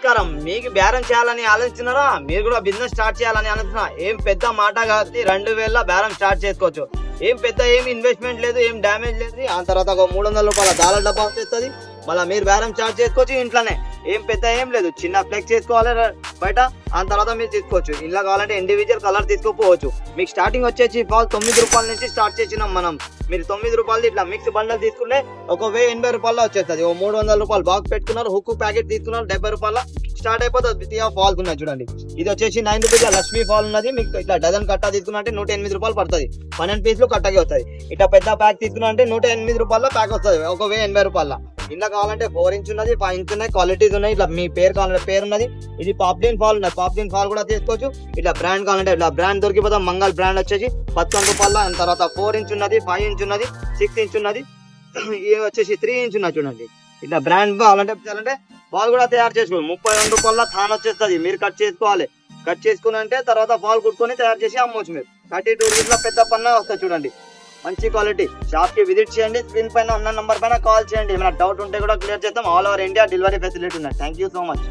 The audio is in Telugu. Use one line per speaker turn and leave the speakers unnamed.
నమస్కారం. మీకు బేరం చేయాలని ఆలోచిస్తున్నారా? మీరు కూడా బిజినెస్ స్టార్ట్ చేయాలని ఆలోచిస్తున్నారా? ఏం పెద్ద మాట కాదు, 2000 బేరం స్టార్ట్ చేసుకోవచ్చు. ఏం పెద్ద ఏమి ఇన్వెస్ట్మెంట్ లేదు, ఏం డ్యామేజ్ లేదు. ఆ తర్వాత ఒక 300 రూపాయల దాల డబ్బా వచ్చేస్తుంది. మళ్ళీ మీరు బేరం స్టార్ట్ చేసుకోవచ్చు ఇంట్లోనే. ఏం పెద్ద ఏం లేదు, చిన్న ఫ్లెక్స్ చేసుకోవాలి బయట, ఆ తర్వాత మీరు తీసుకోవచ్చు. ఇంట్లో కావాలంటే ఇండివిజువల్ కలర్ తీసుకోపోవచ్చు. మీకు స్టార్టింగ్ వచ్చేసి ఫాల్ 9 రూపాయల నుంచి స్టార్ట్ చేసినాం మనం. మీరు 9 రూపాయలు ఇట్లా మిక్స్ బండల్ తీసుకుంటే ఒక 1080 రూపాయల్లో వచ్చేస్తుంది. ఓ 300 రూపాయలు బాక్స్ పెట్టుకున్నారు, హుక్ ప్యాకెట్ తీసుకున్నారు, 70 రూపాయల స్టార్ట్ అయిపోతుంది. ఫాల్స్ ఉన్నాయి చూడండి. ఇది వచ్చేసి 9 రూపీస్ లక్ష్మీ ఫాల్ ఉన్నది. మీకు ఇట్లా డజన్ కట్ట తీసుకున్నట్టే 108 రూపాయలు పడుతుంది. 12 పీసులు కట్టగే వస్తుంది. ఇట్లా పెద్ద ప్యాక్ తీసుకున్నా అంటే 108 రూపాయల్లో ప్యాక్ వస్తుంది, ఒక 1080 రూపాయల. ఇంట్లో కావాలంటే 4 ఇంచ్ ఉన్నది, 5 ఇంచ్ ఉన్నాయి, క్వాలిటీస్ ఉన్నాయి. ఇట్లా మీ పేరు కావాలంటే పేరు ఉన్నది. ఇది పాప్లిన్ ఫాల్ ఉన్నది, పాప్లిన్ ఫాల్ కూడా తీసుకోవచ్చు. ఇట్లా బ్రాండ్ కావాలంటే ఇట్లా బ్రాండ్ దొరికిపోతాం. మంగళ బ్రాండ్ వచ్చేసి 11 రూపాయల. తర్వాత 4 ఇంచ్ ఉన్నది, 5 ఇంచ్ ఉన్నది, 6 ఇంచ్ ఉన్నది, ఇది వచ్చేసి 3 ఇంచ్ ఉన్నది చూడండి. ఇట్లా బ్రాండ్ కావాలంటే బాల్ కూడా తయారు చేసుకోవాలి. 32 రూపాయల థాన్ వచ్చేస్తుంది. మీరు కట్ చేసుకోవాలి. కట్ చేసుకుని అంటే తర్వాత బాల్ కుట్టుకొని తయారు చేసి అమ్మవచ్చు. మీరు 32 రూపీస్లో పెద్ద పన్నా వస్తుంది చూడండి, మంచి క్వాలిటీ. షాప్ కి విజిట్ చేయండి. స్క్రీన్ పైన ఉన్న నంబర్ పైన కాల్ చేయండి. ఏమైనా డౌట్ ఉంటే కూడా క్లియర్ చేద్దాం. All over India delivery facility ఉన్నాయి. Thank you so much.